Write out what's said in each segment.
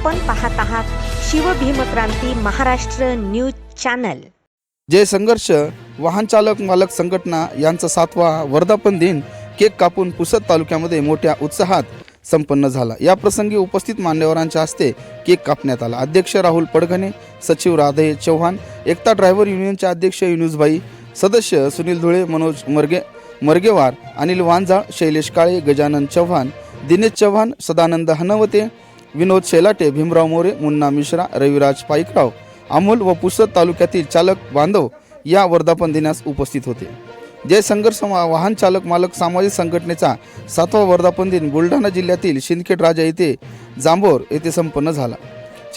आपण पाहत आहात शिवभीमक्रांती महाराष्ट्र न्यूज चॅनल। जय संघर्ष वाहन चालक मालक संघटना यांचा 7वा वर्धापन दिन केक कापून पुसद तालुक्यामध्ये मोठ्या उत्साहात संपन्न झाला। या प्रसंगी उपस्थित मान्यवरांच्या हस्ते केक कापण्यात आला। अध्यक्ष राहुल पडघणे, सचिव राधे चव्हाण, एकता ड्रायव्हर युनियनचे अध्यक्ष युनुसभाई, सदस्य सुनील धुळे, मनोज मर्गेवार, अनिल वांजाळ, शैलेश काळे, गजानन चव्हाण, दिनेश चव्हाण, सदानंद हनवते, विनोद शेलाटे, भीमराव मोरे, मुन्ना मिश्रा, रविराज पाईकराव, अमोल व पुसद तालुक्यातील चालक बांधव या वर्धापन दिनास उपस्थित होते। जय संघर्ष वाहन चालक मालक सामाजिक संघटनेचा 7वा वर्धापन दिन बुलढाणा जिल्ह्यातील सिंदखेड राजा येथे जांभोर येथे संपन्न झाला।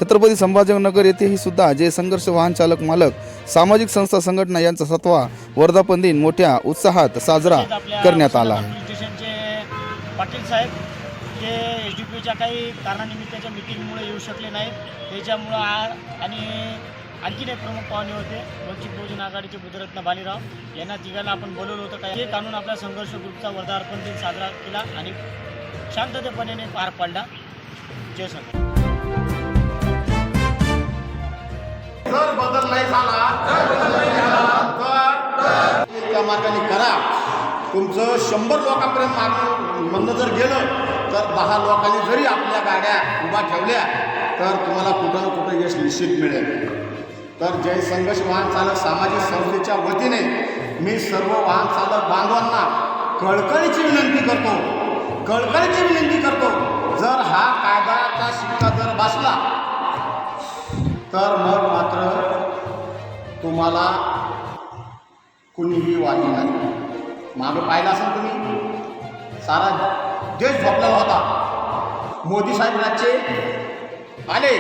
छत्रपती संभाजीनगर येथेही सुद्धा जय संघर्ष वाहन चालक मालक सामाजिक संस्था संघटना यांचा 7वा वर्धापन दिन मोठ्या उत्साहात साजरा करण्यात आला आहे। पाटील साहेब ते एसडीपीच्या काही कारणानिमित्ताच्या मीटिंगमुळे येऊ शकले नाहीत, त्याच्यामुळं आणि आणखीन एक प्रमुख पाहुणे होते वंचित बहुजन आघाडीचे बुद्धरत्न बालीराव यांना तिघांना आपण बोलवलं होतं। काय केक आणून आपला संघर्ष ग्रुपचा वर्धापन दिन साजरा केला आणि शांततेपणे पार पडला। जय संघर्ष। जर बदल नाही झाला तर त्या मार्गाने करा। तुमचं 100 लोकांपर्यंत म्हणणं जर गेलं तर 10 लोकांनी जरी आपल्या गाड्या उभा ठेवल्या तर तुम्हाला कुठं ना कुठं यश निश्चित मिळेल। तर जय संघर्ष वाहन चालक सामाजिक संस्थेच्या वतीने मी सर्व वाहन चालक बांधवांना कळकळीची विनंती करतो जर हा कायद्याचा शिक्का जर बसला तर मग मात्र तुम्हाला कुणीही वाटी नाही। मागं पाहिलं असेल तुम्ही, सारा देश झोपलेला होता। मोदी साहेब राज्य आले,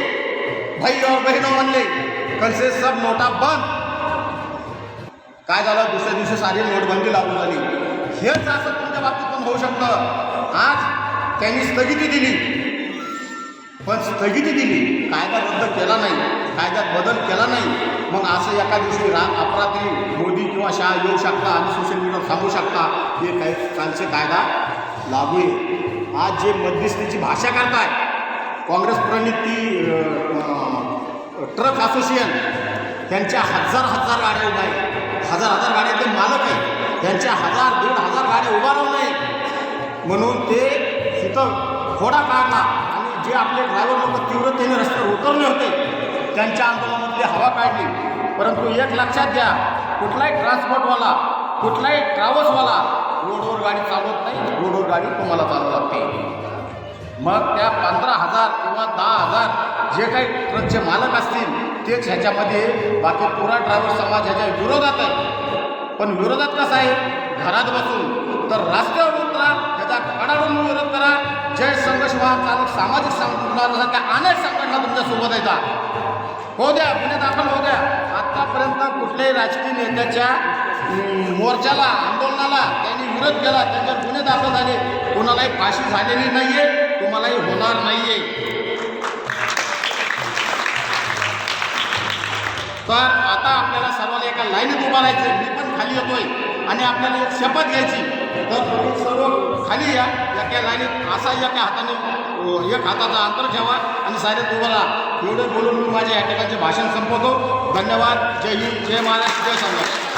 भाई और बहिणों म्हणले, कल से सब नोटा बंद। काय झालं, दुसऱ्या दिवशी सारी नोटबंदी लागू झाली। हेच असं तुमच्या बाबतीत पण होऊ शकतं। आज त्यांनी स्थगिती दिली, पण स्थगिती दिली, कायदा रद्द केला नाही, कायद्यात बदल केला नाही। मग असं एका दिवशी रात अपरात्री मोदी किंवा शहा येऊ शकता आणि सोशल मीडियावर सांगू शकता हे काही कालचे कायदा लागू आहे। आज जे मध्यस्थीची भाषा करताय, काँग्रेस प्रणित ती ट्रक असोसिएशन, त्यांच्या हजार गाड्या उभ्या आहेत, हजार गाड्याचे मालक आहेत, त्यांच्या 1000-1500 गाड्या उभा राहू नये म्हणून ते तिथं खोडा काढला आणि जे आपले ड्रायव्हर लोक तीव्रतेने रस्त्यावर उतरले होते त्यांच्या आंदोलनामध्ये हवा काढली। परंतु एक लक्षात घ्या, कुठलाही ट्रान्सपोर्टवाला, कुठलाही ट्रॅव्हल्सवाला रोडवर गाडी चालवत नाही, रोडवर गाडी तुम्हाला चालवावी लागते। मग त्या 15,000 किंवा 10,000 जे काही ट्रकचे मालक असतील तेच ह्याच्यामध्ये, बाकी पुरा ड्रायव्हर समाज ह्याच्या विरोधात आहे। पण विरोधात कसा आहे, घरात बसून, तर रस्त्यावर उतरा, त्याचा कडाडून विरोध करा। जय संघर्ष वाहन चालक सामाजिक संघटनासारख्या अनेक संघटना तुमच्यासोबत येतात, हो द्या, गुन्हे दाखल हो द्या। आत्तापर्यंत कुठल्याही राजकीय नेत्याच्या मोर्चाला, आंदोलनाला त्यांनी विरोध केला, त्यांच्यावर गुन्हे दाखल झाले, कोणालाही फाशी झालेली नाही आहे, तुम्हालाही होणार नाही आहे। तर आता आपल्याला सर्वांना एका लाईनीत उभा राहायचं, मी पण खाली येतोय आणि आपल्याला एक शपथ घ्यायची। तर तुम्ही सर्व खाली या, एका लाईनीत असा एका हाताने एक हाताचा अंतर ठेवा आणि साऱ्यात उभा राहा। एवढं बोलून मी माझ्या या ठिकाणचे भाषण संपवतो। धन्यवाद। जय हिंद, जय महाराष्ट्र, जय संघर्ष।